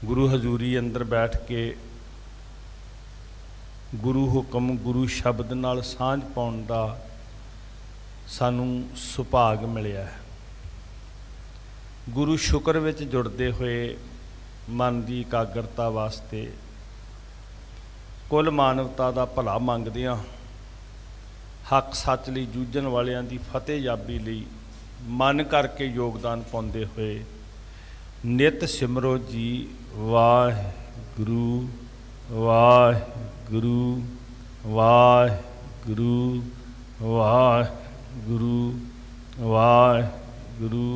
गुरु हजूरी अंदर बैठ के गुरु हुक्म गुरु शब्द नाल सांझ पाउण दा सानू सुभाग मिलिया है। गुरु शुक्र विच जुड़दे हुए मन की एकाग्रता वास्ते कुल मानवता का भला मंगदियां हक सच लई जूझण वालियां दी फतेह याबी लई मन करके योगदान पाउंदे हुए नित सिमरो जी वाहिगुरू वाहिगुरू वाहिगुरू वाहिगुरू वाहिगुरू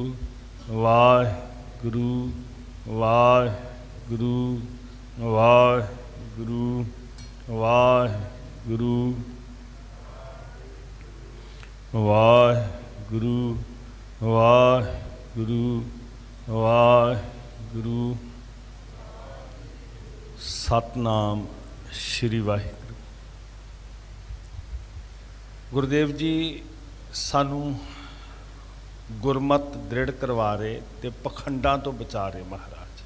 वाहिगुरू वाहिगुरू वाहिगुरू वाहिगुरू वाहिगुरू वाहिगुरू वाहिगुरू। सतनाम श्री वाहिगुरू। गुरुदेव जी सानू गुरमत दृढ़ करवा रहे ते पखंडां तो बचा रहे महाराज।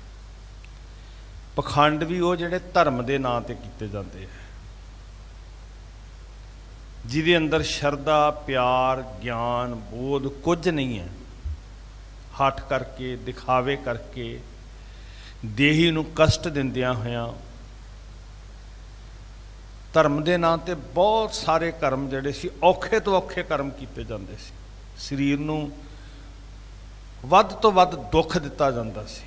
पखंड भी वो जिहड़े धर्म के नां ते कीते जाते हैं, जिहदे अंदर शरधा प्यार ज्ञान बोध कुछ नहीं है। हट करके दिखावे करके देही नूं कष्ट दिंदियां होइयां धर्म के नां ते बहुत सारे कर्म जिहड़े सी औखे तो औखे कर्म कीते जांदे सी। शरीर नूं वध तो वध दुख दिता जांदा सी।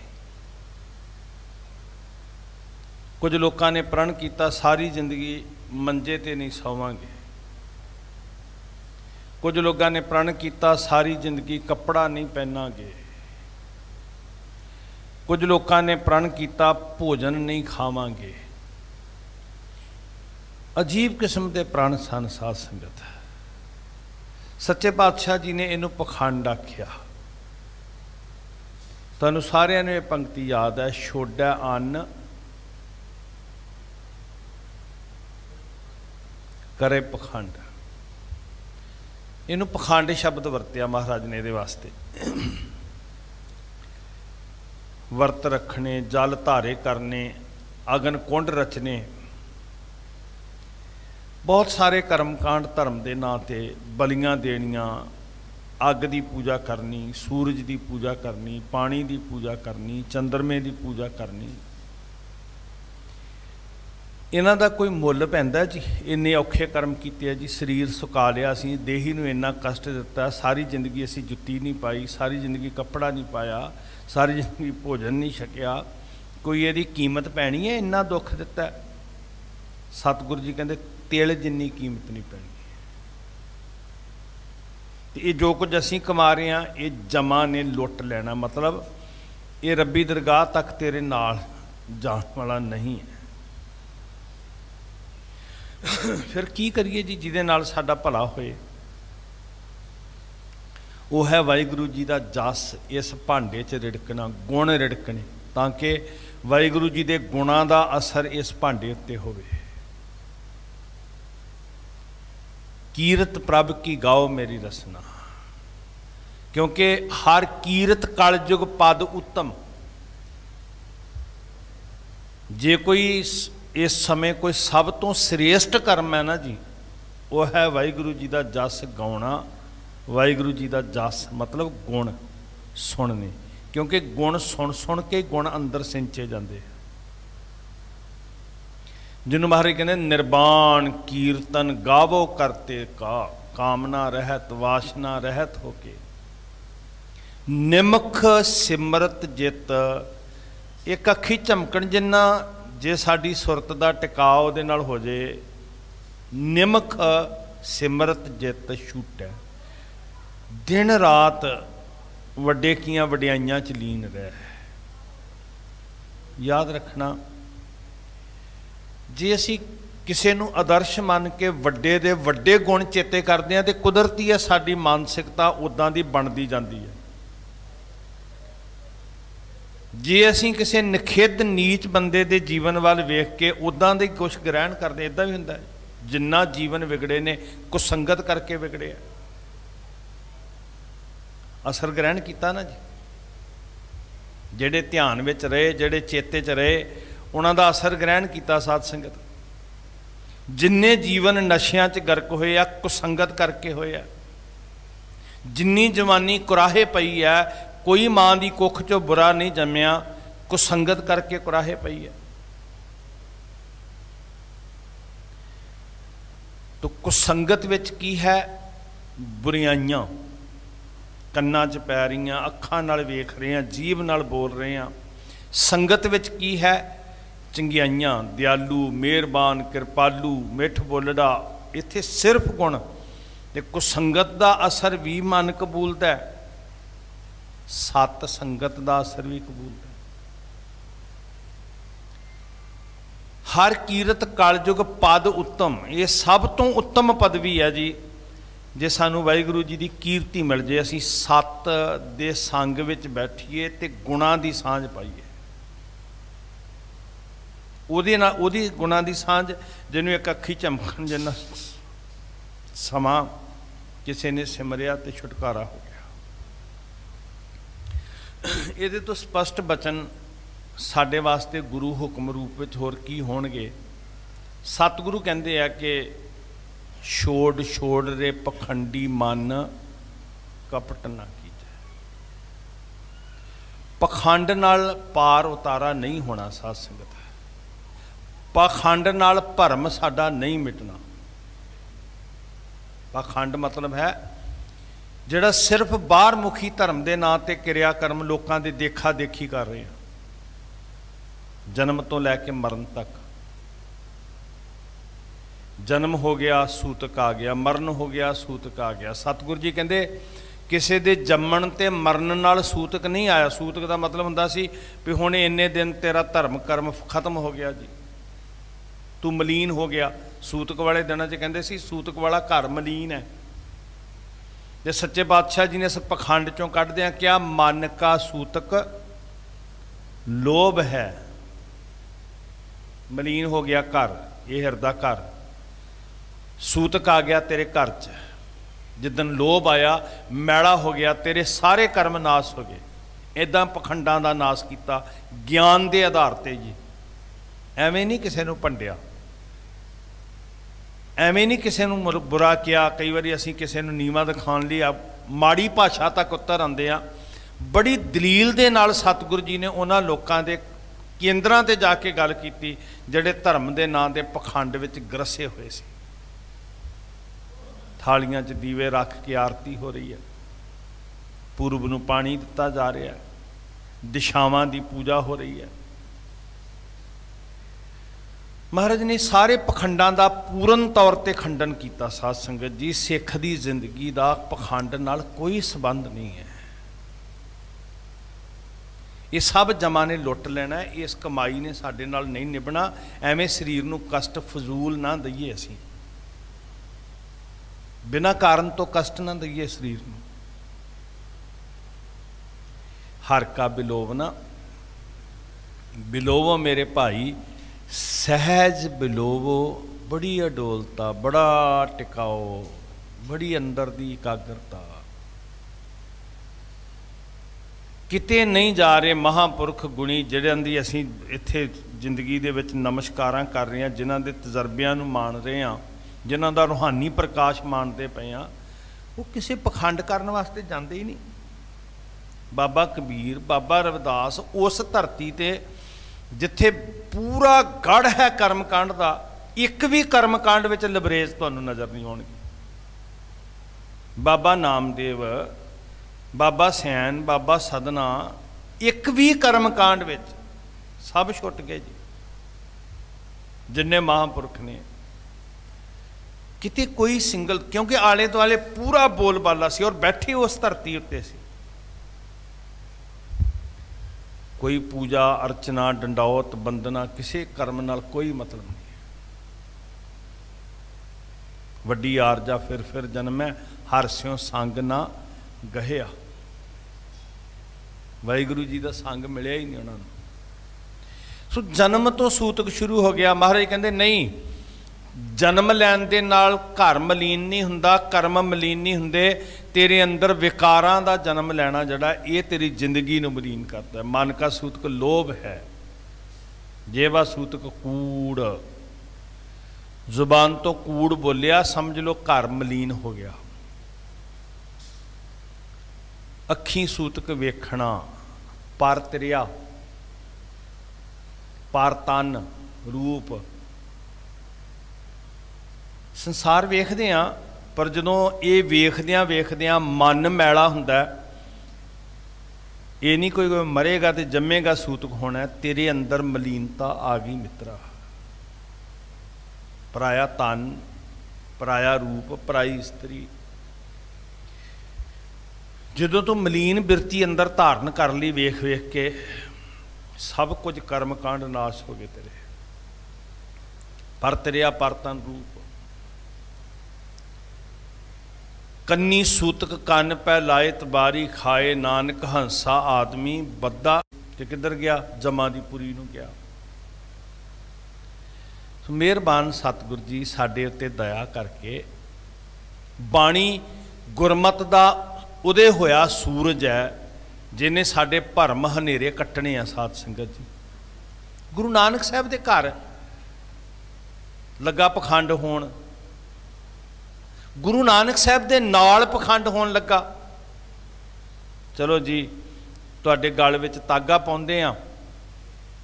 कुछ लोगों ने प्रण किया सारी जिंदगी मंजे ते नहीं सोवांगे। कुछ लोगों ने प्रण किया सारी जिंदगी कपड़ा नहीं पहनांगे। कुछ लोगों ने प्रण किया भोजन नहीं खावांगे। अजीब किस्म के प्रण सन साध संगत। सच्चे पातशाह जी ने इनू पखंड आख्या। तुहानू सारिਆਂ ਨੂੰ ਇਹ पंक्ति याद है, छोड़ा अन्न करे पखंड। इनू पखंड शब्द वरत्या महाराज ने ये वास्ते। वर्त रखने जल धारे करने अगन कुंड रचने बहुत सारे कर्मकांड धर्म के नां ते बलियां देनियां अग की पूजा करनी सूरज की पूजा करनी पानी की पूजा करनी चंद्रमे की पूजा करनी। इन्हां दा कोई मुल पैंदा जी? इन्ने औखे कर्म कीते जी, शरीर सुका लिया असीं, देही नूं इन्ना कष्ट दिता, सारी जिंदगी असीं जुत्ती नहीं पाई, सारी जिंदगी कपड़ा नहीं पाया, सारी जिंदगी भोजन नहीं छकिया, कोई इहदी कीमत पैनी है? इन्ना दुख दिता। सतगुरु जी कहंदे तिल जिन्नी कीमत नहीं पैनी। ये जो कुछ असीं कमा रहे हैं ये जमा ने लुट लेना, मतलब ये रब्बी दरगाह तक तेरे नाल जाण वाला नहीं है। फिर की करिए जी जिहदे नाल साडा भला होए? वो है वाहिगुरू जी का जस इस भांडे च रिड़कना, गुण रिड़कने, ताकि वाहिगुरू जी के गुणां का असर इस भांडे उत्ते होवे। कीरत प्रभ की गाओ मेरी रसना, क्योंकि हर कीरत कलयुग पद उत्तम। जे कोई इस समय कोई सब तो श्रेष्ठ कर्म है ना जी, वो है वाहिगुरू जी का जस गाउणा। वाहिगुरू जी का जस मतलब गुण सुनने, क्योंकि गुण सुन सुन के गुण अंदर सिंचे जाते हैं। जिन्होंने महाराज कहते निर्वाण कीर्तन गावो करते का, कामना रहत वासना रहत होके निमख सिमरत जित। एक अखी झमकण जिन्ना जे साडी सुरत का टिकाव दे नाल हो जाए, निमख सिमरत जित छूटै। दिन रात वड्डे कीआं वड्याइयां च लीन रह। याद रखना, जे असी किसी नूं आदर्श मान के वड्डे दे वड्डे गुण चेते करते हैं तो कुदरती है साडी मानसिकता उदां दी बनती जाती है। जे असी किसी निखिद्ध नीच बंदे दे जीवन वाल वेख के उदां दे कुछ ग्रहण करते, इदां भी हुंदा है। जिन्ना जीवन विगड़े ने कुछ संगत करके विगड़े, असर ग्रहण किया ना जी। ਜਿਹੜੇ ਧਿਆਨ ਵਿੱਚ ਰਹੇ, ਜਿਹੜੇ ਚੇਤੇ 'ਚ ਰਹੇ, ਉਹਨਾਂ ਦਾ ਅਸਰ ਗ੍ਰਹਿਣ ਕੀਤਾ ਸਾਧ ਸੰਗਤ। ਜਿੰਨੇ ਜੀਵਨ ਨਸ਼ਿਆਂ 'ਚ ਗਰਕ ਹੋਏ ਆ, ਕੁਸੰਗਤ ਕਰਕੇ ਹੋਏ ਆ। ਜਿੰਨੀ ਜਵਾਨੀ ਕੁਰਾਹੇ ਪਈ ਹੈ, ਕੋਈ ਮਾਂ ਦੀ ਕੁੱਖ 'ਚੋਂ ਬੁਰਾ ਨਹੀਂ ਜੰਮਿਆ, ਕੁਸੰਗਤ ਕਰਕੇ ਕੁਰਾਹੇ ਪਈ ਹੈ। तो कुसंगत विच की है? बुराइयां कन्नां 'च पै रहीआं, अखां नाल वेख रहे हैं, जीभ नाल बोल रहे हैं। संगत विच की है? चंगियाइयां, दयालू, मेहरबान, कृपालू, मिठ बोलड़ा, इत्थे सिर्फ गुण। ते कुसंगत दा असर भी मन कबूलदा है, सत संगत दा असर भी कबूलदा है। हर कीरत कलयुग पद उत्तम, ये सब तो उत्तम पदवी है जी। जे सानू वाहिगुरू जी की कीर्ति मिल जाए, असीं सत दे संग विच बैठीए ते गुणां दी सांझ पाईए। ओदी गुणां दी सांझ, जिन्होंने एक अखी झमकन जिन्ना समा किसी ने सिमरिया ते छुटकारा हो गया। ये तो स्पष्ट बचन साडे वास्ते गुरु हुक्म रूप में होर की होणगे। सतगुरु कहते हैं कि छोड़ छोड़ रे पखंडी मन कपट ना कीजै। पखंड नाल पार उतारा नहीं होना साध संगत। पखंड नाल भरम साडा नहीं मिटना। पखंड मतलब है जिहड़ा सिर्फ बाहर मुखी धर्म के नां ते किरिया कर्म लोगों के देखा देखी कर रहे हैं, जन्म तो लैके मरण तक। जन्म हो गया सूतक आ गया, मरण हो गया सूतक आ गया। सतगुरु जी कहते किसी के जम्मण ते मरण नाल सूतक नहीं आया। सूतक का मतलब हुंदा सी भी हुण इन्ने दिन तेरा धर्म कर्म खत्म हो गया जी, तू मलीन हो गया। सूतक वाले दिनों च कहते सी सूतक वाला घर मलीन है। जे सच्चे पातशाह जी ने इस पखंड चों कढ़दे क्या मन का सूतक लोभ है, मलीन हो गया घर, ये हिरदा घर। सूतक आ गया तेरे घर च, जिदन लोभ आया मैला हो गया, तेरे सारे कर्म नाश हो गए। इदां पखंडां दा नाश किया ज्ञान के आधार पर जी। एवें नहीं किसी नूं भंडिया, एवें नहीं किसी नूं बुरा किया। कई बार असीं किसी नूं नीवां दिखाउण लई माड़ी भाषा तक उतर आंदे आ। बड़ी दलील दे नाल सतगुरु जी ने उन्हां लोकां दे केंद्रां ते जाके गल कीती जिहड़े धर्म के नां दे पखंड विच ग्रसे हुए सी। थालियां च दीवे रख के आरती हो रही है, पूरब नूं पानी दिता जा रहा है, दिशावां दी पूजा हो रही है। महाराज ने सारे पखंडां दा पूर्ण तौर पर खंडन किया। साध संगत जी, सिख दी जिंदगी दा पखंड नाल कोई संबंध नहीं है। ये सब जमा ने लुट लेना है, इस कमाई ने साडे नाल नहीं निभना। एवें शरीर नूं कष्ट फजूल ना दईए, असीं बिना कारण तो कष्ट ना दईए शरीर नूं। हर का बिलोवना, बिलोवो मेरे भाई सहज बिलोवो, बड़ी अडोलता, बड़ा टिकाओ, बड़ी अंदर दी एकाग्रता। किते नहीं जा रहे महापुरख गुणी जिहड़ियां दी असीं इत्थे जिंदगी दे विच नमस्कारां कर रहे हैं, जिन्हां दे तजर्बियां नूं मान रहे हैं, जिन्हां दा रूहानी प्रकाश मानते पे हैं, वो किसी पखंड करन वास्ते जांदे ही नहीं। बाबा कबीर, बाबा रविदास उस धरती ते जिथे पूरा गढ़ है कर्मकांड का, एक भी कर्मकांड विच लबरेज तुहानूं नज़र नहीं आउणगी। बाबा नामदेव, बाबा सैन, बाबा सदना, एक भी कर्मकांड विच सब छुट गए जी। जिन्ने महापुरख ने किते कोई सिंगल, क्योंकि आले दुआले पूरा बोलबाला सी और बैठे उस धरती उत्ते सी। कोई पूजा अर्चना डंडौत बंदना किसी कर्म नाल कोई मतलब नहीं। वड्डी आरजा फिर जन्म है, हर स्यों संग ना गहिया। वाहिगुरू जी का संग मिलिया ही नहीं उन्होंने। सो जन्म तो सूतक शुरू हो गया। महाराज कहते नहीं, जन्म लैन दे नाल घर मलीन नहीं हुंदा, कर्म मलीन नहीं हुंदे। तेरे अंदर विकारां दा जन्म लैना जड़ा ये तेरी जिंदगी नूं मलीन करता है। मन का सूतक लोभ है, जेवा सूतक कूड़, जुबान तो कूड़ बोलिया समझ लो घर मलीन हो गया। अखी सूतक वेखना, पर त्रिया, पर तन रूप, संसार वेखदे आ पर जदों ये वेखदियां वेखदियां मन मैला हुंदा, ये नहीं कोई मरेगा तो जमेगा सूतक होना, तेरे अंदर मलीनता आ गई मित्रा। पराया तन, पराया रूप, पराई स्त्री, जदों तू मलीन बिरती अंदर धारण कर ली वेख वेख के, सब कुछ कर्म कांड नाश हो गए तेरे। पर तेरिया पर तन रूप, कन्नी सूतक कन पै लाए तबारी खाए, नानक हंसा आदमी बद्दा। ते किधर गया? जमा दी पुरी नूं गया। सो मेहरबान सतगुरु जी साडे उत्ते दया करके, बाणी गुरमत दा उदय होया सूरज है जिन्हें साडे भरम हनेरे कट्टने आ। साध संगत जी, गुरु नानक साहब दे घर लगा पखंड होण, गुरु नानक साहब दे नाल पखंड होण लगा। चलो जी तुहाडे गल विच तागा पाउंदे आ,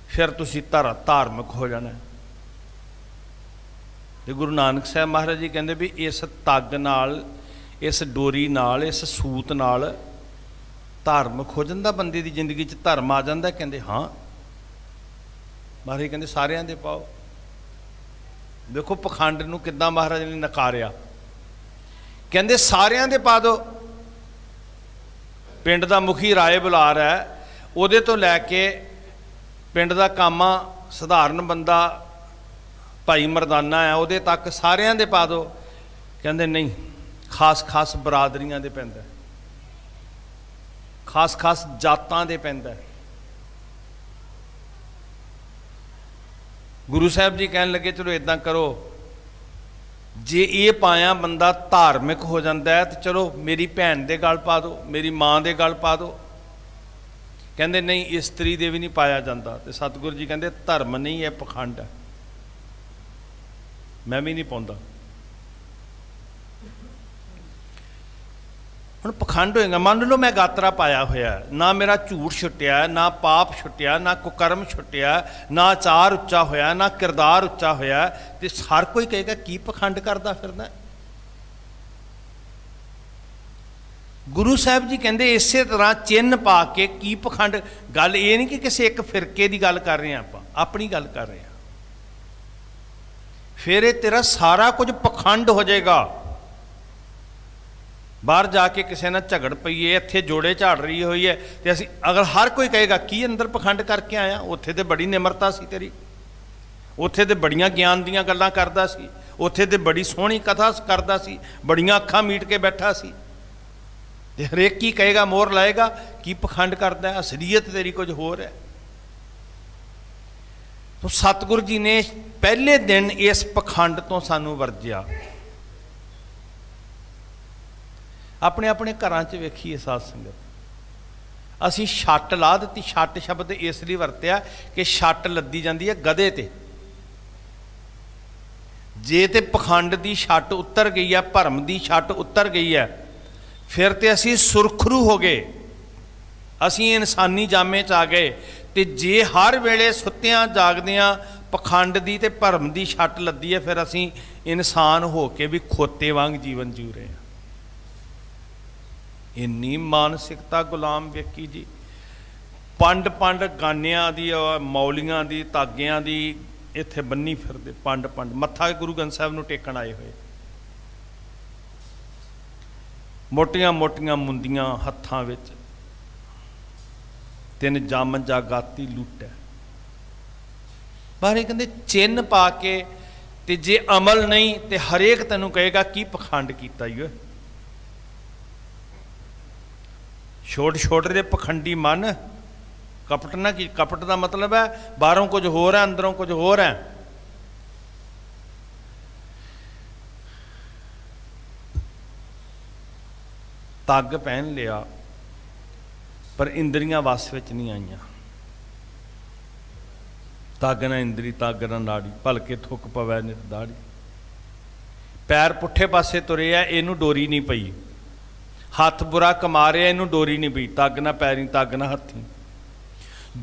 फिर तुसीं धार्मिक हो जाना। ते गुरु नानक साहब महाराज जी कहंदे भी इस तग नाल, इस डोरी नाल, इस सूत नाल धार्मिक हो जाता बंदे की जिंदगी च धर्म आ जाता। कहते हाँ महाराज कहते सारिਆਂ दे पाओ। देखो पखंड नूं किद्दां महाराज ने नकारिया, कहते सारिਆਂ दे पा दो। पिंड दा मुखी राय बुलार है, उहदे तो लैके पिंड दा कामा सधारण बंदा भाई मरदाना है उहदे तक सारिਆਂ दे पा दो। कहते नहीं, खास खास बरादरियां दे पैंदा, खास खास जातां दे पैंदा। गुरु साहब जी कहन लगे चलो इदां करो, जे ये पाया बंदा धार्मिक हो जाता है तो चलो मेरी भैन दे गल पा दो, मेरी माँ दे गल पा दो। कहंदे नहीं, इस्त्री दे भी नहीं पाया जाता। तो सतगुरु जी कहंदे धर्म नहीं है, पखंड है, मैं भी नहीं पाउंदा। हुण पखंड होएगा, मान लो मैं गात्रा पाया होया, ना मेरा झूठ छुट्टिया, ना पाप छुट्टिया, ना कुकर्म छुट्टिया, ना आचार उच्चा होया, ना किरदार उच्चा होया, तो हर कोई कहेगा की पखंड करदा फिरदा। गुरु साहब जी कहंदे इस तरह चिन्ह पा के की पखंड। गल ये नहीं कि किसी एक फिरके की गल कर रहे हैं, आप अपनी गल कर रहे हैं। फिर ये तेरा सारा कुछ पखंड हो जाएगा। बाहर जाके किसी ने झगड़ पई है, इत्थे जोड़े झाड़ रही हुई है, तो असी अगर हर कोई कहेगा की अंदर पखंड करके आया, उत्थे तो बड़ी निमरता सी तेरी, उत्थे तो बड़ियां ज्ञान दीयां गल्लां करदा सी, उत्थे तो बड़ी सोहनी कथा करदा सी, बड़ियां अखां मीट के बैठा सी। ते हरेक की कहेगा, मोहर लाएगा की पखंड करदा है, असलीयत तेरी कुछ होर है। तो सतगुरु जी ने पहले दिन इस पखंड तो सानू वरजिया। अपने अपने घरां च वेखीए साध संगत, असी छट ला दी। छट शब्द इसलिए वरत्या कि छट लद्दी जाती है गधे ते। जे तो पखंड की छट उतर गई है, भरम की छट उतर गई है, फिर तो असी सुरखरू हो गए, असी इंसानी जामे च आ गए। तो जे हर वेले सुत्तियां जागदियां पखंड की ते भरम की छट लद्दी है, फिर असी इंसान हो के भी खोते वांग जीवन जी रहे हैं। इन्नी मानसिकता गुलाम वेखी जी। पंड पंड गानियां दी, मौलियां दी, धागियां दी इत्थे बन्नी फिरदे। पंड पंड मत्था गुरु ग्रंथ साहब नूं टेकण आए हुए, मोटियां मोटियां मुंदियां हत्थां विच, तिन जम जागाती लुट है। बाहर कहंदे चिन्ह पा के, ते जे अमल नहीं तो हरेक तैनूं कहेगा की पखंड कीता ही। छोटे छोटे दे पखंडी मन, कपट ना की। कपट का मतलब है बाहरों कुछ होर है, अंदरों कुछ होर है। तग पहन लिया पर इंद्रियां वस विच नहीं आईयां। तग ना इंद्री तग ना नाड़ी, भलके थुक पवै नित दाड़ी। पैर पुठे पासे तुरे आ, इनू डोरी नहीं पई। हथ बुरा कमा रहा, इनू डोरी नहीं पई। तग ना पैरी तग ना हथी।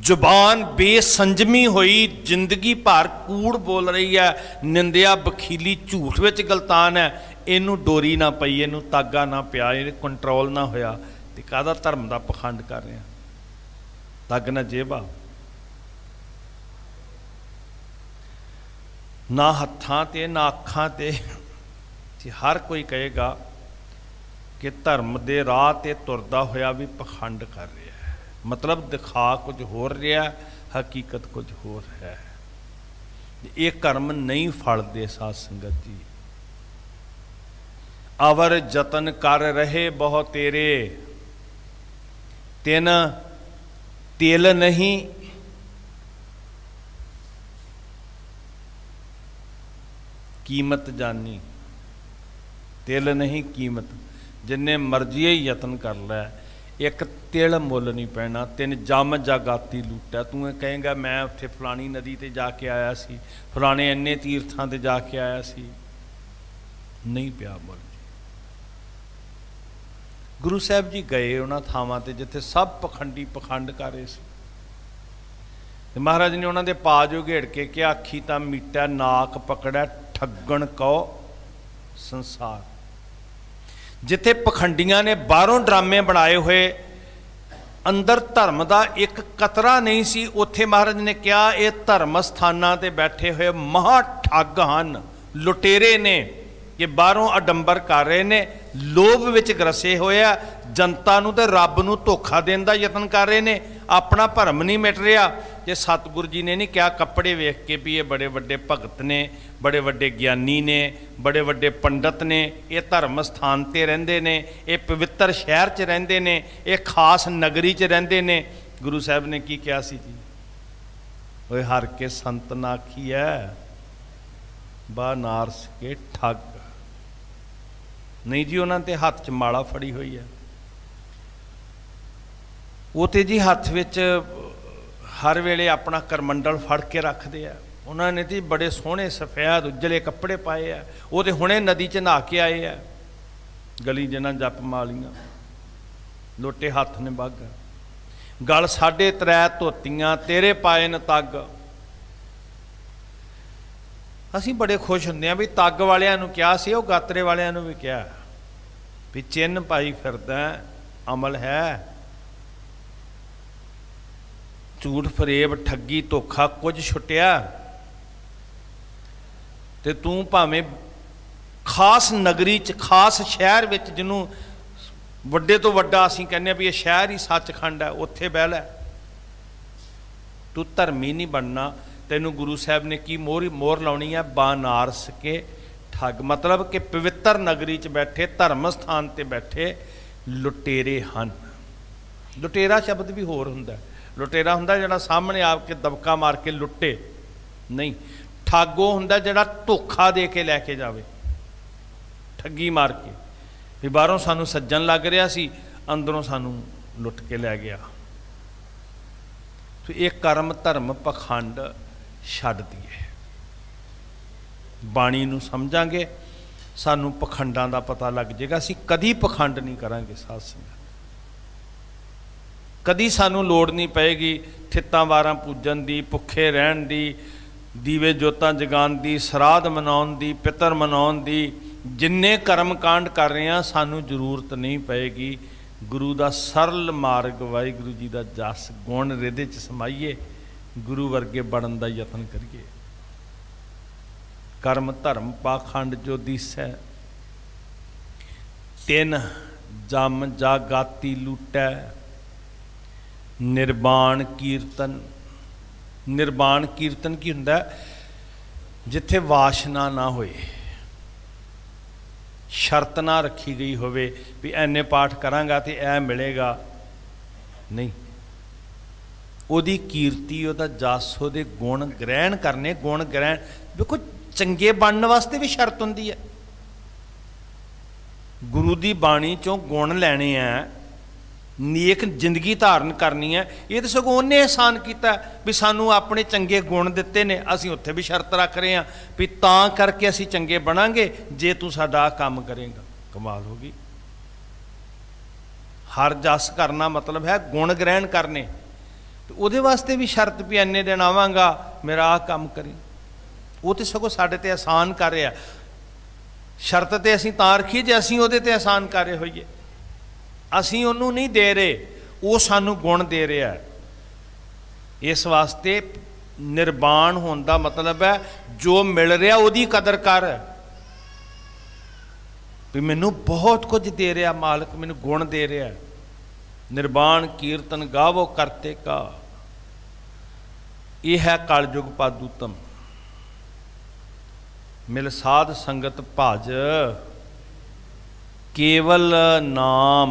जुबान बेसंजमी हुई, जिंदगी भर कूड़ बोल रही है, निंदिया बखीली झूठ विच गलतान है, इनू डोरी ना पई, इनू तागा ना पिया, इन कंट्रोल ना होया, तो काहदा धर्म का पखंड कर रहे हैं। तग ना जेबा ना हत्थां ते ना अखां ते। हर कोई कहेगा कि धर्म के राह ते तुरदा होया भी पखंड कर रहा है, मतलब दिखा कुछ हो रहा, हकीकत कुछ होर है। ये कर्म नहीं फलदे साध संगत जी। अवर जतन कर रहे बहु तेरे, तिन तिल नहीं कीमत जानी। तिल नहीं कीमत, जिन्ने मर्जी ही यतन कर लै, एक तिल मुल नहीं पैना। तिन जम जागाती लूटा। तू कहेंगा मैं उत्थे फलानी नदी ते जाके आया सी, फलाने इन्ने तीर्थां ते जाके आया सी, नहीं पिया मुल। गुरु साहब जी गए उन्हां थावां ते जिथे सब पखंडी पखंड कर रहे सी। महाराज ने उन्होंने पा जो घेड़ के क्या आखी तां मीटा नाक पकड़ा ठगण कहो संसार। जिथे पखंडियां ने बाहरों ड्रामे बनाए हुए, अंदर धर्म का एक कतरा नहीं सी, उत्थे महाराज ने कहा ये धर्म स्थानां ते बैठे हुए महा ठग हन, लुटेरे ने, कि बाहरों अडंबर कर रहे ने, लोभ विच ग्रसे होया, जनता नूं ते रब नूं धोखा देण दा यतन कर रहे ने, अपना भरम नहीं मिट रहा। जे सतगुरु जी ने नहीं क्या कपड़े वेख के भी ये बड़े वड्डे भगत ने, बड़े वड्डे ज्ञानी ने, बड़े वड्डे पंडित ने, ये धर्म स्थान ते रहिंदे ने, ये पवित्र शहर च रहिंदे ने, ये खास नगरी च रहिंदे ने। गुरु साहब ने की कहा सी जी, ओए हर के संत नाखी है बा नारस के ठग। नहीं जी, उन्होंने ते हाथ च माला फड़ी हुई है, वो तो जी हाथ विच हर वेले अपना करमंडल फड़ के रखते हैं। उन्होंने तो बड़े सोहने सफेद उजले कपड़े पाए है, वो तो हुणे नदी च नहा के आए है, गली जिन्ना जप मालियां, लोटे हाथ ने बग, गल 3.5 धोतियां तेरे पाए न तग। असी बड़े खुश होंगे हैं भी तग वालियां नूं क्या सी, वो गात्रे वालियां नूं भी क्या भी चिन्ह पाई फिरदा अमल है। झूठ फरेब ठगी धोखा कुछ छुटिया ते तू भावें खास नगरी च खास शहर विच जिन्हों वड्डे तो वड्डा असीं कहने भी ये शहर ही सचखंड है, उत्थे बह लै, तू धर्मी नहीं बनना। तेनू गुरु साहब ने की मोहर लाउणी है, बानारस के ठग, मतलब कि पवित्र नगरी च बैठे धर्म स्थान ते बैठे लुटेरे हन। लुटेरा शब्द भी होर हुंदा, लुटेरा हुंदा जिहड़ा सामने आके दबका मार के लुटे नहीं, ठग वो हुंदा जिहड़ा धोखा दे के लैके जावे, ठगी मार के भी बाहरों सानू सज्जन लग रहा सी, अंदरों सानू लुट के लै गया। तो ये कर्म धर्म पखंड छड्ड दईए, बाणी नूं समझांगे, सानू पखंडां दा पता लग जाएगा, असीं कदी पखंड नहीं करांगे। साध संगत कदी सानू लोड़ नहीं पेगी थित्तां वारां पूजन दी, भुखे रहण दी, दीवे जोतां जगाउण दी, सराध मनाउण दी, पितर मनाउण दी, जिन्ने कर्म कांड कर रहे हैं सानू जरूरत नहीं पेगी। गुरु का सरल मार्ग वाहिगुरू जी का जस गुण रिदे च समाइए, गुरु वर्गे बनन का यतन करिए। कर्म धर्म पाखंड जो दिसै, तिन जम जागाती लूटै, निर्वाण कीर्तन। निर्वाण कीर्तन की हुंदा जिथे वासना ना होए, शर्त ना रखी गई होवे भी इन्ने पाठ करांगा तो यह मिलेगा नहीं, ओदी कीर्ति ओदा जस ओदे गुण ग्रहण करने। गुण ग्रहण देखो चंगे बनने वास्ते भी शर्त हुंदी है, गुरु की बाणी चों गुण लैने हैं, नेक जिंदगी धारण करनी है। ये तो सगों उन्हें एहसान किया भी सानू अपने चंगे गुण दिते ने, असीं उत्थे भी शर्त रख रहे हैं भी तां करके असीं चंगे बनांगे जे तू साडा काम करेगा। कमाल होगी। हर जस करना मतलब है गुण ग्रहण करने, तो उहदे वास्ते भी शर्त भी इन्ने दिन आवांगा मेरा आ काम करी। वो तो सगों साडे ते एहसान कर रहा। शर्त तो असीं तां रखीए जे असीं उहदे ते एहसान कर रहे होईए। असीं उन्हों नहीं दे रहे, वो सानू गुण दे रहा है। इस वास्ते निर्वाण होने का मतलब है जो मिल रहा उसकी कदर कर, भी मैनू बहुत कुछ दे रहा मालिक, मैनू गुण दे रहा है। निर्वाण कीर्तन गावो करते का, यह है कलयुग पादूतम। मिल साध संगत भज केवल नाम,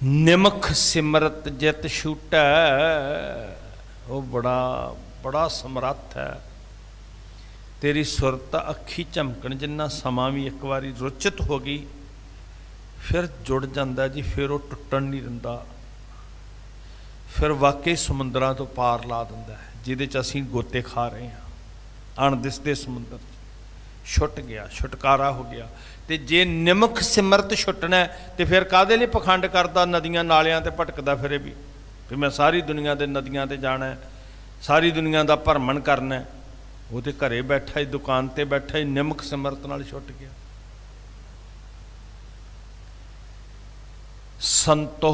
निमख सिमरत जित छूटै। वो बड़ा बड़ा समर्थ है। तेरी सुरत अखी झमकन जिन्ना समा भी एक बारी रुचित हो गई फिर जुड़ जाता जी, फिर वो टुटन नहीं दिंदा, फिर वाकई समुद्रां तो पार ला दिंदा है जिहदे च असीं गोते खा रहे हैं। अणदिसदे समुद्र छुट गया, छुटकारा हो गया। तो जे निमख सिमरत छुटना है तो फिर काहदे लई पखंड करदा, नदियां नालियां ते भटकदा फिरे भी मैं सारी दुनिया दे नदियां ते जाना है, सारी दुनिया का भरमण करना है। वो तो घरे बैठा ही, दुकान ते बैठा ही, निमख सिमरत नाल छुट गया। संतो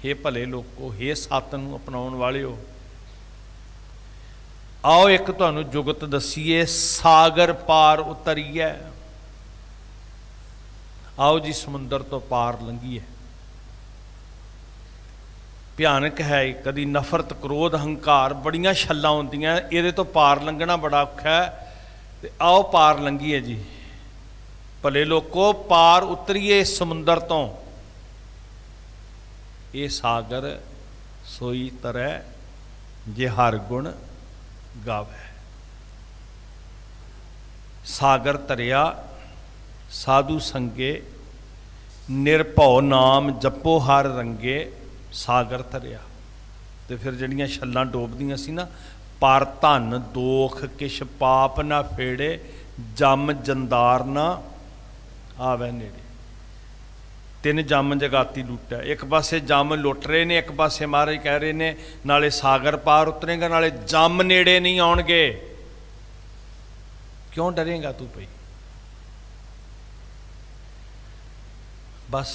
हे भले लोगो, हे सत नूं अपनाउण वालिओ, आओ एक तुहानूं जुगत दसीए, सागर पार उतरीए। आओ जी समुंदर तो पार लंघीए। भयानक है, कदी नफरत क्रोध हंकार बड़ियां छल्लां होंदियां, इहदे तो पार लंघना बड़ा औखा है। ते आओ पार लंघीए जी, भले लोगो पार उतरीए इस समुंदर तो। ये सागर सोई तरै जे हर गुण गावे। सागर तरिया साधु संगे, निरभौ नाम जपो हर रंगे। सागर तरिया तो फिर जड़ियाँ छल्लां डोबदियां सी ना, पर धन दोख किश पाप ना फेड़े, जम जंदार ना आवे नेड़े। तीन जम जगाती लुट है। एक पासे जम लुट रहे ने, एक पासे महाराज कह रहे ने नाले सागर पार उतरेगा, नाले जम नेड़े नहीं आउणगे। क्यों डरेगा तू पई? बस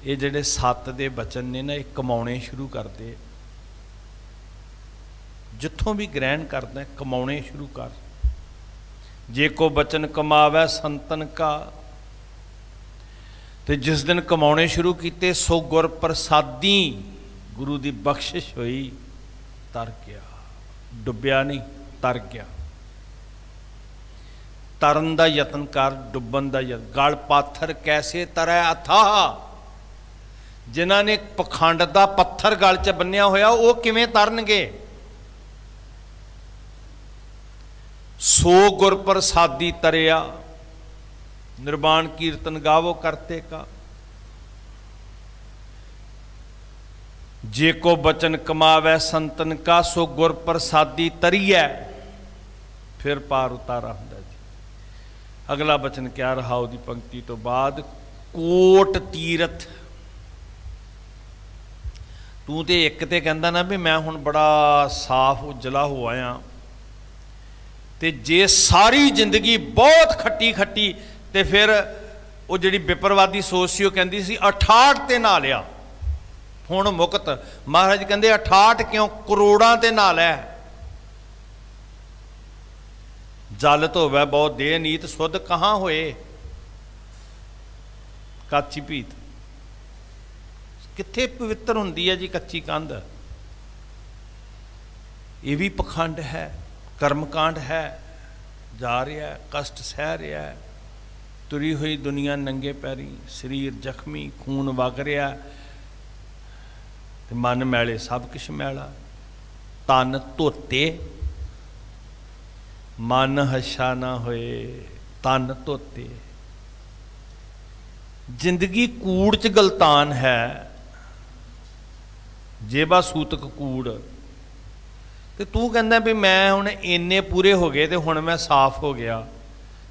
ये जिहड़े सत दे बचन ने ना, ये कमाने शुरू कर दे। जिथों भी ग्रहण करदा कमाने शुरू कर। जे को बचन कमावै संतन का, तो जिस दिन कमाने शुरू किए सो गुर प्रसादी, गुरु की बख्शिश हुई, तर गया। डुब्या नहीं, तर गया। तरन का यतन कर, डुबन का यतन। गल पाथर कैसे तरै अथाह, जिन्हां ने पखंड का पत्थर गल च बन्निया होया वो किवें तरनगे। सो गुर प्रसादी तरिया, निर्वाण कीर्तन गावो करते का। जे को बचन कमावै संतन का, सो गुर प्रसादी तरिया, फिर पार उतारा हुंदा जी। अगला बचन क्या रहा उहदी पंक्ति तो बाद, कोट तीरथ। तू तो एक तो कहंदा ना भी मैं हुण बड़ा साफ उजला हो आया, ते जे सारी जिंदगी बहुत खट्टी खट्टी, तो फिर वो जिहड़ी विपरवादी सोच सी, कहती सी 68 ते नहा लिया हुण मुकत। महाराज कहंदे 68 क्यों, करोड़ां ते नहा लै। जल धोवै बहुत देह नीत शुद्ध, कहाँ होए काची भीत। कित्थे पवित्र हुंदी है जी कच्ची कंध। ये भी पखंड है, कर्मकांड है। जा रहा है, कष्ट सह रहा है, तुरी हुई दुनिया नंगे पैरी, शरीर जख्मी, खून वग रहा, मन मैले सब कुछ मैला। तन धोते मन हशा ना होए तन धोते। जिंदगी कूड़ च गलतान है, जेबा सूतक कूड़। तो तू कहना भी मैं हुण इन्ने पूरे हो गए तो हुण मैं साफ हो गया।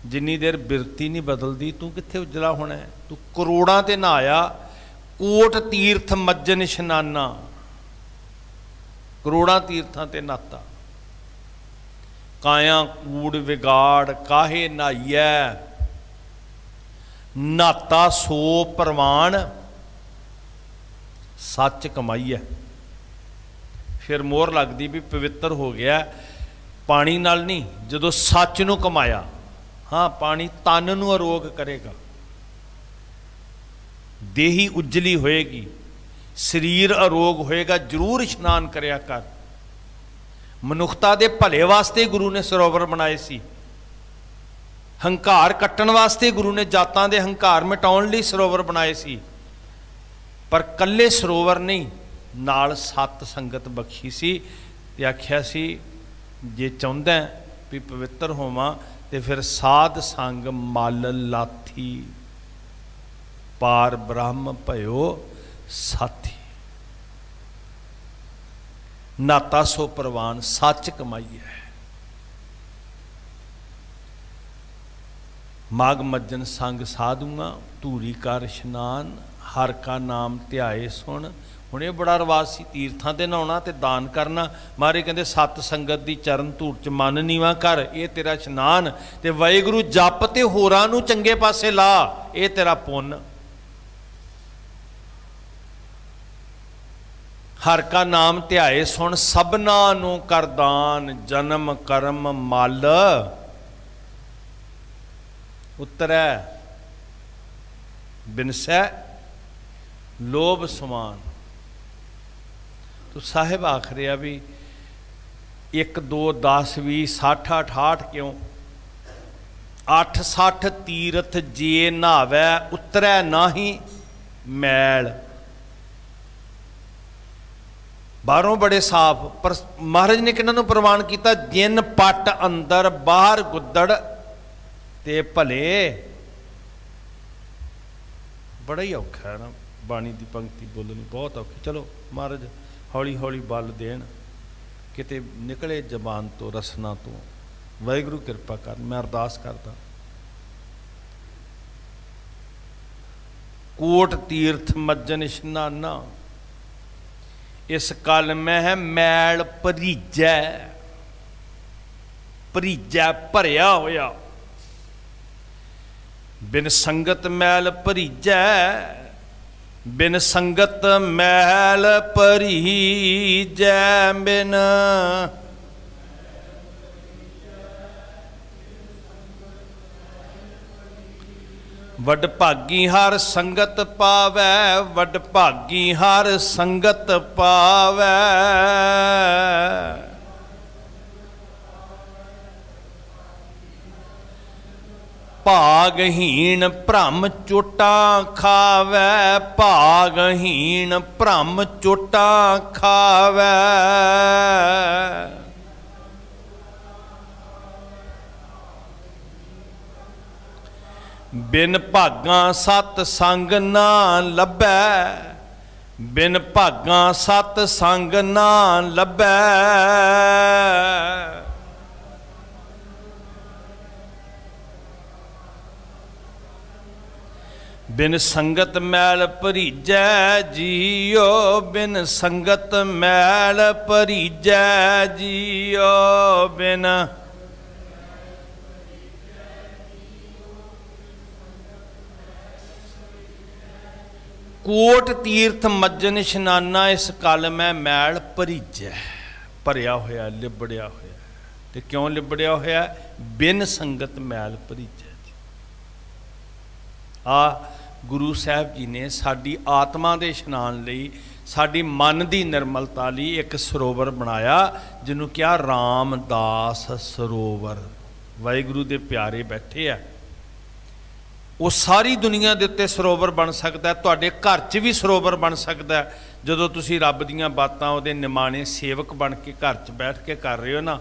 जिन्नी देर बिरती नहीं बदलती तू कित्थे उजला होना है। तू करोड़ां ते नहाया, कोट तीर्थ मज्जन इशनाना, करोड़ां तीर्थां ते नाता। काया कूड़ विगाड़ काहे नहाइया, नाता सो परवान सच कमाईया। फिर मोहर लगती भी पवित्र हो गया पानी नाल नहीं, जदों सच नूं कमाया। हाँ, पानी तन नूं अरोग करेगा, देही उजली होएगी, शरीर अरोग होएगा। जरूर इशनान करया कर। मनुखता दे भले वास्ते गुरु ने सरोवर बनाए सी। हंकार कट्टण वास्ते गुरु ने जातां दे हंकार मिटाउण लई सरोवर बनाए सी। पर कल्ले सरोवर नहीं, नाल सत संगत बख्शी सी। ते आख्या सी जे चाहुंदा भी पवित्र होवां ते फिर साध संग मल लाथी, पार ब्रह्म भयो साथी। नाता सो परवान सच कमाई है। माग मज्जन संग साधुआ धूरी कर इशनान, हर का नाम ध्याए सुन। हुण ये बड़ा रिवाज सी तीर्थां ते नहाउणा ते दान करना। महाराज कहंदे सत संगत दी चरण धूड़ च मन नीवा कर, ये तेरा इशनान। ते वाहिगुरू जप ते होरां नूं चंगे पासे ला, ये तेरा पुन्न। हर का नाम ध्याए सुन, सबना नूं कर दान। जन्म कर्म मल उतरै, बिनसै लोभ समान। तो साहिब आख रहा भी 1 2 10 20 60 68 क्यों? 8 60 तीरथ जे नहावै उतरै नाही मैल। बाहरों बड़े साफ, पर महाराज ने किन्हां नूं प्रवान किया? जिन पट अंदर बाहर गुद्दड़ ते भले। बड़ा ही औखा है ना बाणी की पंक्ति बोलनी, बहुत औखी। चलो महाराज हौली हौली बल देन, किते निकले जबान तो रसना तो। वाहिगुरू कृपा कर। मैं अरदास करदा। कोट तीर्थ मज्जन इशनाना, इस कल में है मैल भरीजै। भरीजै भरिया होया, बिन संगत मैल भरीजै। बिन संगत मैल भरीजै, बिन वडभागी हर संगत पावै। वडभागी हर संगत पावै। भागहीन भ्रम चोटा खावै। भागहीन भ्रम चोटा खावै। बिन भागां सत संग ना लभै। बिन भागां सत संग ना लभै। बिन संगत मैल भरीजै जियो। बिन संगत मैल भरीजै जियो। बिन कोट तीर्थ मज्जन इशनाना, इस कल मैं मैल भरीजै। भरिया होया, लिबड़िया होया। ते क्यों लिबड़िया होया? बिन संगत मैल भरीजै। आ गुरु साहब जी ने साडी आत्मा दे इशनान लई, साडी मन दी निर्मलता लई एक सरोवर बनाया, जिन्हों क्या रामदास सरोवर। वाहिगुरू दे प्यारे बैठे है। वो सारी दुनिया के उत्ते सरोवर बन सकता है। तुहाडे घर च भी सरोवर बन सकता है। जदों तुसीं रब दीयां बातां उहदे निमाणे सेवक बन के घर च बैठ के कर रहे हो ना,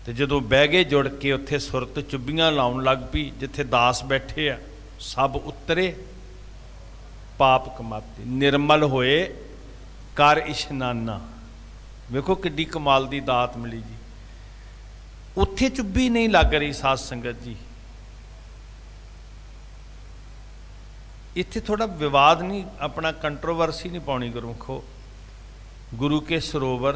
तो जदों बह गए जुड़ के उत्थे सुरत चुब्बियां लाउण लग पई, जिथे दास बैठे आ सब उतरे पाप कमाते, निर्मल होए कर इशनाना। वेखो किड्डी कमाल दी दात मिली जी। उत्थे चुब्बी नहीं लग रही साध संगत जी। इत्थे थोड़ा विवाद नहीं, अपना कंट्रोवर्सी नहीं पाउणी गुरमुखो। गुरु के सरोवर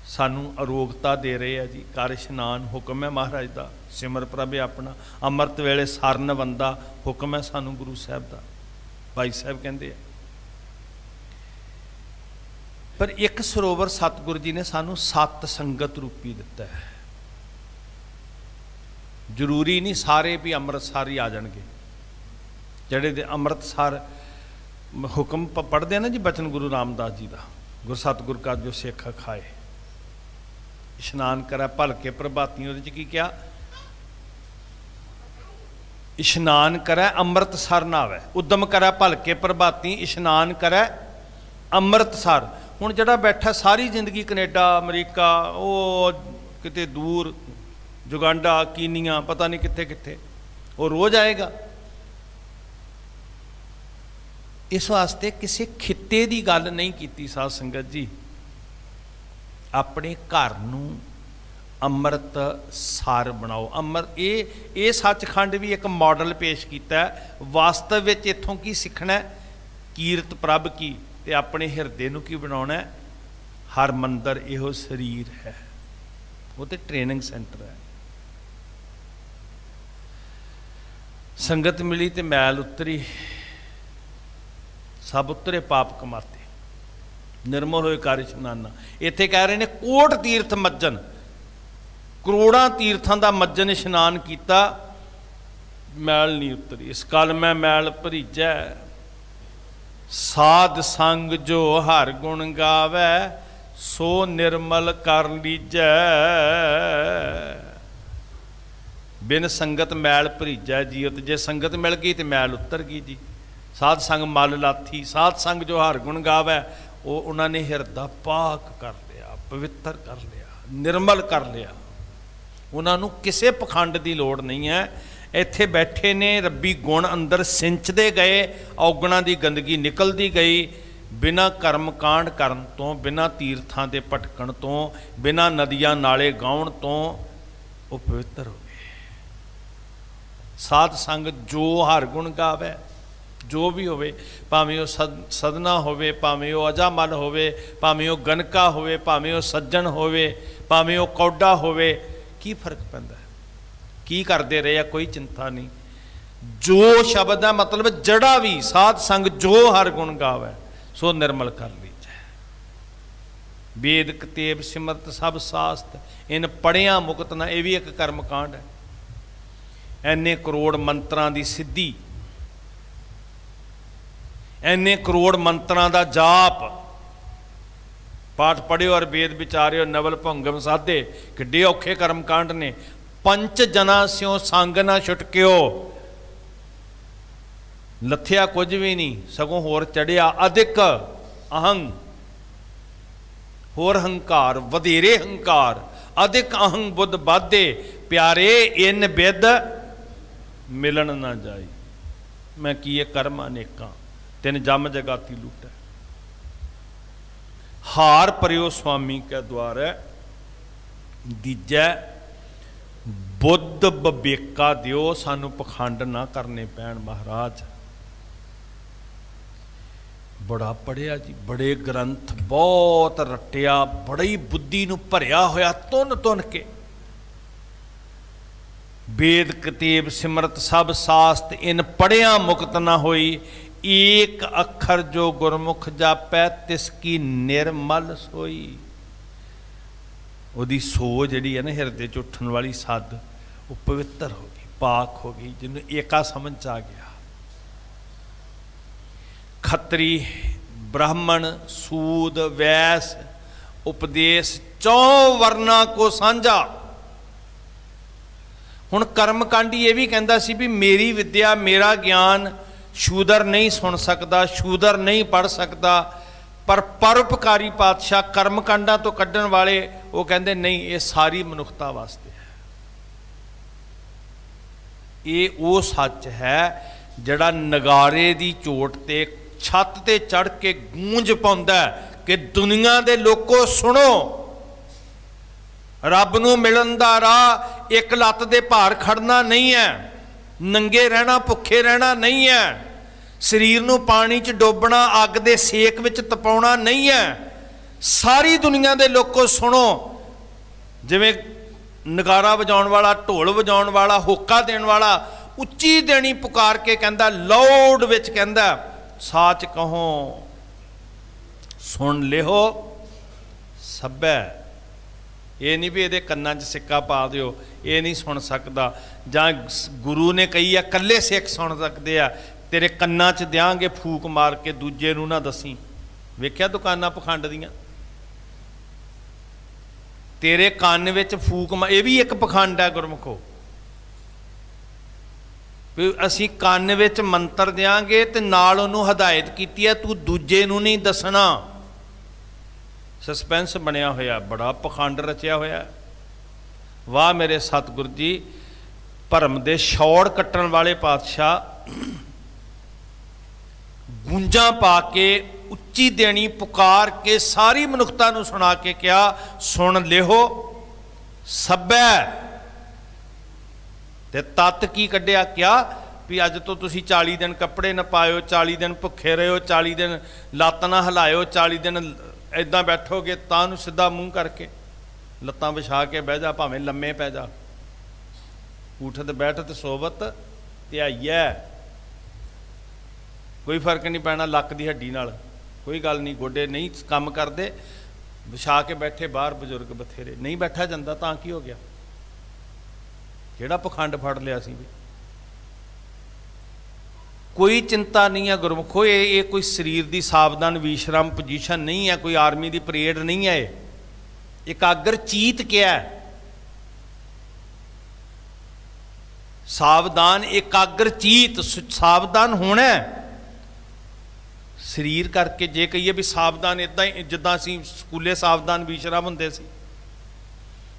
सानू अरोगता दे रहे हैं जी। कर इशनान हुक्म है महाराज दा, सिमर प्रभ अपना, अमृत वेले सरन बंदा हुक्म है सानू गुरु साहब दा। भाई साहब कहते हैं पर एक सरोवर सतगुरु जी ने सानू सत संगत रूपी दिता है। जरूरी नहीं सारे भी अमृतसर ही आ जाएंगे। जेडे अमृतसर हुक्म पढ़ते हैं ना जी बचन गुरु रामदास जी का, गुरु सतगुर का जो सिख खाए, इशनान करै भलके प्रभाती, उहदे च की क्या, इशनान करै अमृतसर नावै, उद्यम करै भलके प्रभाती, इशनान करै अमृतसर। हुण जिहड़ा बैठा सारी जिंदगी कनेडा अमरीका, वो किते दूर जुगांडा कीनिया पता नहीं कित्थे कित्थे, वो रोज़ आएगा। इस वास्ते किसी खिते की गल नहीं की साध संगत जी। अपने घर नूं अमृत सार बनाओ। अमृत ये सचखंड भी एक मॉडल पेश किया है। वास्तव में इत्थों की सीखना है, कीरत प्रभ की, ते अपने हिरदे नूं की बनाना है। हर मंदिर इहो शरीर है, वो तो ट्रेनिंग सेंटर है। संगत मिली तो मैल उतरी, सब उतरे पाप कमाते, निर्मल होए कर इशनाना। इत्थे कह रहे ने कोट तीर्थ मज्जन, करोड़ां तीर्थां दा मज्जन इशनान किया, मैल नहीं उतरी। इस कल मैं मैल भरीजै, साध संग जो हर गुण गावै, सो निर्मल कर लीजै। बिन संगत मैल भरीजै जियो, तो जे संगत मिल गई तो मैल उतर गई जी। साध संग मल लाथी, साध संग जो हर गुण गावै, वो उन्होंने हिरदा पाक कर लिया, पवित्र कर लिया, निर्मल कर लिया। उन्होंने किसी पखंड की लोड़ नहीं है। इत्थे बैठे ने रब्बी गुण अंदर सिंचते गए, औगणा की गंदगी निकलती गई। बिना कर्म कांड करन तो, बिना तीर्थां दे भटकण तो, बिना नदियां नाले गाउण तो वो पवित्र हो गए। साध संग जो हर गुण गावै, जो भी होवे, भावें वो सदना होवे, भावें वो अजामल होवे, भावें वो गनका होवे, भावें वो सज्जन होवे, भावें वो कौडा होवे, की फर्क पैंदा है? की करते रहे, कोई चिंता नहीं। जो शब्द है मतलब जड़ा भी साध संग जो हर गुण गावै, सो निर्मल कर लीजै। वेद कतेब सिमरत सब शास्त्र, इन पढ़िया मुकत ना, यह भी एक कर्म कांड है। इन्ने करोड़ मंत्रां दी सिद्धि, इन्ने करोड़ मंत्रां दा जाप, पाठ पढ़ियो और वेद विचारियो, नवल भंगम साधे, किड्डे औखे कर्म कांड ने। पंच जना स्यों संग ना छुटक्यो, लथया कुछ भी नहीं, सगों होर चढ़िया अधिक अहंग, होर हंकार, वधेरे हंकार, अधिक अहंग बुद्ध बाधे, प्यारे इन बिद मिलन ना जाई। मैं किए कर्म अनेकां, तिन जम जगाती लूट है। हार परियो स्वामी के द्वारे, दीजै बुद्ध बबेका दियो, सानू पखंड ना करने पैण महाराज। बड़ा पढ़िया जी, बड़े ग्रंथ बहुत रटिया, बड़ी बुद्धि नू भरिया होया तुन तुन के। वेद कतेब सिमरत सब शास्त्र, इन पढ़िया मुक्त ना होई। एक अखर जो गुरमुख जापै, तिसकी निर्मल सोई। उहदी सोच जिहड़ी है ना हिरदे च उठन वाली सद, वो पवित्र हो गई, पाक हो गई, जिन्होंने एका समझ आ गया। खत्री ब्राह्मण सूद वैस उपदेश चौं वर्णा को साझा। हुण कर्मकांडी ये भी कहता सी भी मेरी विद्या मेरा ज्ञान शूदर नहीं सुन सकता, शूदर नहीं पढ़ सकता, पर परोपकारी पातशाह कर्मकांडा तो कढ़न वाले वो कहते नहीं, ये सारी मनुखता वास्ते है। ये वो सच है जड़ा नगारे दी चोट ते छत ते चढ़ के गूंज पाउंदा कि दुनिया दे लोको सुनो, रब नूं मिलन दा राह एक लत्त दे भार खड़ना नहीं है, नंगे रहना भुखे रहना नहीं है, शरीर नूं पानी च डोबना अग दे सेक विच तपाउणा नहीं है। सारी दुनिया दे लोको सुनो। जिवें नगारा वजाउण वाला, ढोल वजाउण वाला, होका देण वाला उच्ची देनी पुकार के कहंदा, लाउड विच कहंदा, साच कहो सुन लिहो सब्बै। ये नहीं भी ये कन्ना च सिक्का पा दिओ, ये नहीं सुन सकता, जां गुरु ने कही है कल्ले सिख सुन सकते आ, तेरे कन्ना च देंगे फूक मार के, दूजे नूं ना दसी। वेख्या दुकानां पखंड दियां, तेरे कान विच फूक मार, ये भी एक पखंड है गुरमुखो। असी कान विच मंत्र देंगे तो नाल उहनूं हदायत कीती है, तू दूजे नूं नहीं दसना। सस्पेंस बनया होया, बड़ा पखंड रचिया होया। वाह मेरे सतगुरु जी, भरम दे छौड़ कट्टण वाले पातशाह गूंजा पा के उच्ची देनी पुकार के सारी मनुखता नूं सुना के क्या, सुन लिहो सब्बै। ते तत् की कढ़िया क्या भी अज तो तुसी 40 दिन कपड़े न पायो, 40 दिन भुखे रहो, 40 दिन लत्त ना हिलायो, 40 दिन इदां बैठोगे, तां सीधा मूँह करके लत्तां विछा के बह जा, भावें लम्मे पै जा, उठत बैठत सोवत ध्याईऐ, कोई फर्क नहीं पैना लक दी हड्डी नाल, कोई गल नहीं, गोडे नहीं काम करते, विछा के बैठे बाहर बजुर्ग बथेरे, नहीं बैठा जाता तां की हो गया, किहड़ा पखंड फड़ लिया सी भी। कोई चिंता नहीं है गुरमुखो, ये कोई शरीर की सावधान विश्राम पोजीशन नहीं है, कोई आर्मी की परेड नहीं है। एकाग्र चीत क्या है, सावधान एकाग्र चीत, सावधान होना है शरीर करके। जे कहिए भी सावधान इदा ही जिदा असीं स्कूले सावधान विश्राम होंदे सी,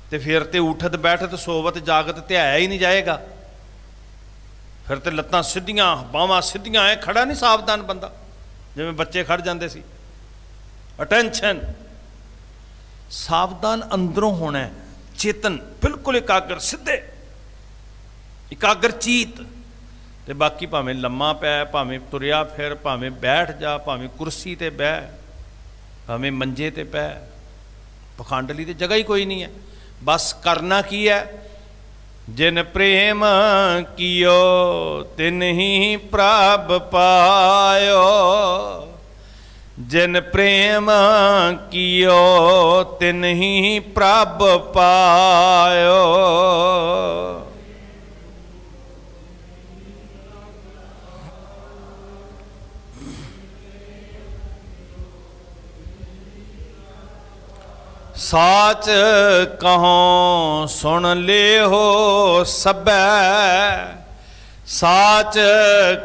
ते फिर तो उठत बैठत सोवत जागत ध्याया ही नहीं जाएगा, फिर तो लत्तां सीधियां बावां सीधियां है, खड़ा नहीं सावधान बंदा, जिवें बच्चे खड़ जाते सी। अटेंशन, सावधान अंदरों होना है, चेतन बिल्कुल एकाग्र सीधे एकाग्र चीत। ते बाकी भावें लम्मा पै, भावें तुरिया फिर, भावें बैठ जा, भावें कुर्सी ते बह, भावें मंजे ते पै, पखंड लई ते जगह ही कोई नहीं है। बस करना की है, जिन प्रेम कियो तिन ही प्रभ पायो, जिन प्रेम कियो तिन ही प्रभ पायो। साच कहो सुन ले हो सब्बै, साच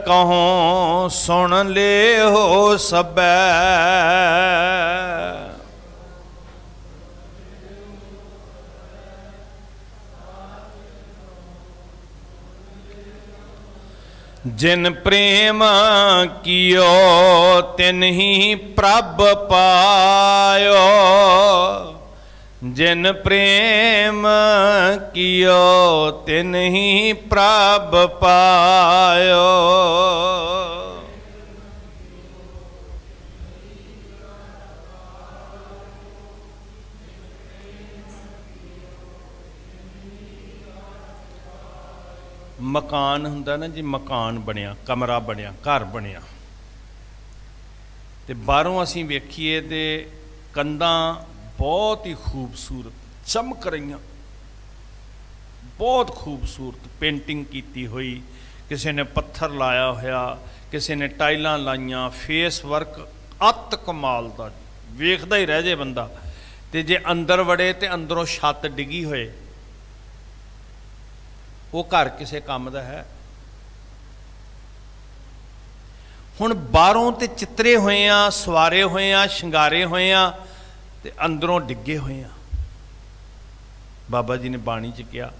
कहो सुन ले हो सब्बै। जिन प्रेम कियो तिन ही प्रभ पायो, जिन प्रेम कियो तिन ही प्रभ पायो। मकान हुंदा ना जी, मकान बनया, कमरा बनया, घर बनया, ते बाहरों असीं वेखीए ते कंधां बहुत ही खूबसूरत चमक रही, बहुत खूबसूरत पेंटिंग की हुई, किसी ने पत्थर लाया होया, किसी ने टाइलां लाइया, फेस वर्क अत कमाल का, वेखदा ही रह जाए बंदा। ते जे अंदर वड़े तो अंदरों छत डिगी होए, वो घर किसे काम दा है। हुण बाहरों तो चित्रे हुए आ, सवारे हुए आ, शिंगारे हुए आ, ते अंदरों डिगे हुए आ। बाबा जी ने बाणी च कहा,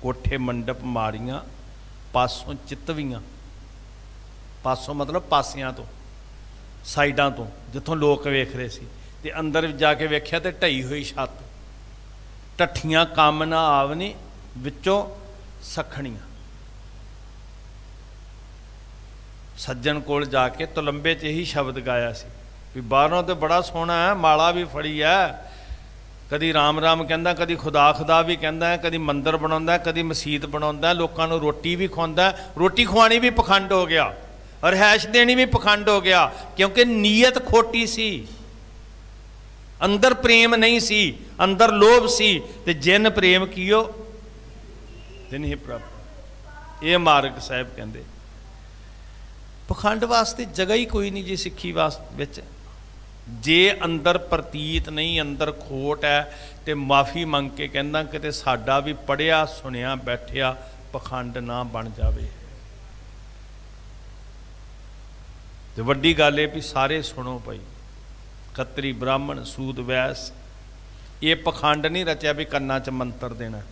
कोठे मंडप मारियां पासों चितवियां, पासों मतलब पासियां तो, साइडां तो, जिथों लोग वेख रहे सी, ते अंदर जाके वेख्या तो ढई हुई छत, ढठियां काम ना आवनी, विचों सखणियां। सज्जन कोल जाके तलंबे च ही शब्द गाया सी भी बाहरों तो बड़ा सोहना है, माला भी फड़ी है, कदी राम राम कहता, कदी खुदा खुदा भी कहता है, कदी मंदिर बनाता है, कदी मसीत बनाता है, लोगों को रोटी भी खुआता है। रोटी खुआनी भी पखंड हो गया, रिहायश देनी भी पखंड हो गया, क्योंकि नीयत खोटी सी, अंदर प्रेम नहीं सी, अंदर लोभ सी, ते जिन प्रेम कियो तिन ही प्राप्त। ये मार्ग साहब कहते पखंड वास्ते जगह ही कोई नहीं जी सिੱਖੀ वास्ते। जे अंदर प्रतीत नहीं, अंदर खोट है, तो माफ़ी मंग के कहना कि साडा भी पढ़िया सुनिया बैठिया पखंड ना बन जाए। तो वड्डी गल है भी सारे सुनो पई, खत्तरी ब्राह्मण सूद वैस, ये पखंड नहीं रचा भी कन्ना च मंत्र देना।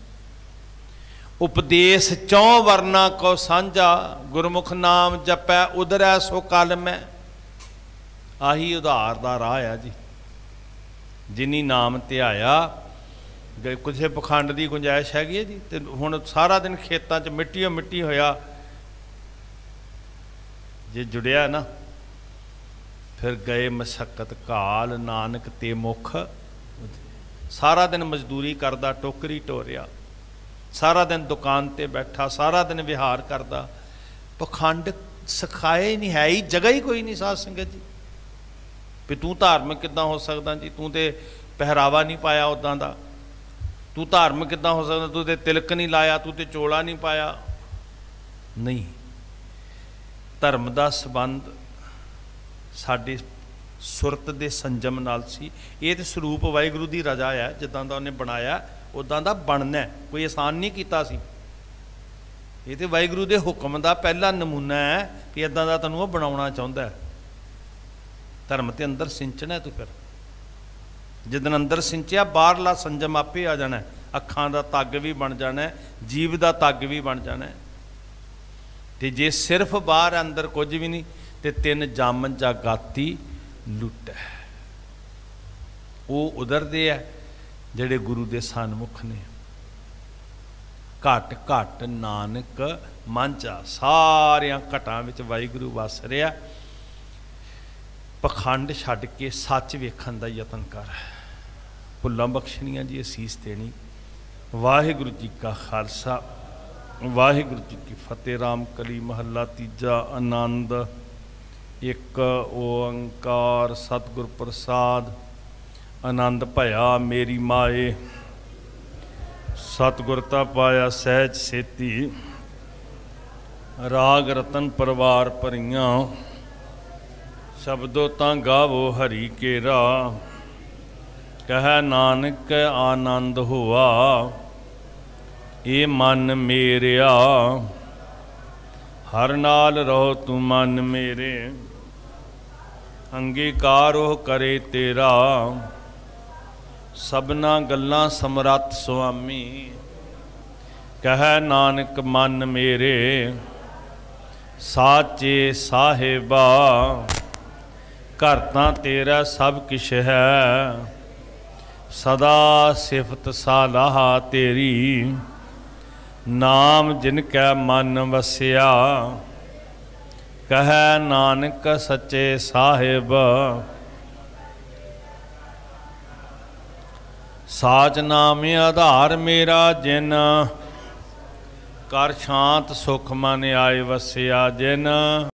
उपदेश चौं वर्ना को सांझा, गुरमुख नाम जपै उधरै सो कल में। आही उधार दा राह है जी, जिनी नाम ध्याया, कुछ पखंड की गुंजाइश हैगी जी। तो हुण सारा दिन खेतों च मिट्टी मिट्टी होया, जे जुड़िया ना फिर गए मशक्कत घाल, नानक ते मुख। सारा दिन मजदूरी करदा, टोकरी टोरिया, सारा दिन दुकान ते बैठा, सारा दिन विहार करदा, पखंड सिखाए ही नहीं, है ही जगह ही कोई नहीं साध संगत जी। भी तू धार्मिक किद्दां हो सकदा जी, तू तो पहरावा नहीं पाया उदां दा, तू धार्मिक किद्दां हो सकदा, तू तो तिलक नहीं लाया, तू तो चोला नहीं पाया। नहीं, धर्म का संबंध साडी सुरत दे संजम नाल सी। ये तो स्वरूप वाहिगुरू की रजा है, जिद्दां दा उन्हें बनाया उदां दा बनना, कोई आसान नहीं कीता सी। ये तो वाहिगुरू के हुक्म का पहला नमूना है कि इदां दा तैनूं ओह बनाउणा चाहुंदा है। धर्म के अंदर सिंचना है, तो फिर जिदन अंदर सिंचिया बाहरला संजम आपे आ जाना है, अखां दा तग भी बन जाना है, जीव का तग भी बन जाना है। तो जे सिर्फ बाहर अंदर कुछ भी नहीं, तो तीन जम जागाती लुट है, वो उधरते है जिहड़े गुरु के सन्मुख ने। घट घट नानक मांझा, सारिया घटां विच वाहिगुरू वस रहा। पखंड छड्ड के सच वेखण दा यतन कर, भुल्लां बख्शणियां जी, असीस देनी। वाहिगुरू जी का खालसा, वाहिगुरू जी की फतेह। राम कली महला तीजा। आनंद एक ओंकार सतगुर प्रसाद। आनंद भया मेरी माए, सतगुरता पाया सहज सेती। राग रतन परवार भरियां, शब्दों तां गावो हरि केरा। कह नानक आनंद हुआ, ए मन मेरिया। हर नाल रहो तू मन मेरे, अंगीकार हो करे तेरा। सबना गल्लां समरथ सुआमी, कह नानक मन मेरे। साचे साहिबा, घर तां तेरा सब किश है। सदा सिफत सालाहा तेरी, नाम जिनकै मन वसिया। कह नानक सच्चे साहिब, साच नाम आधार मेरा। जिन कर शांत सुख मन आए वसिया। जिन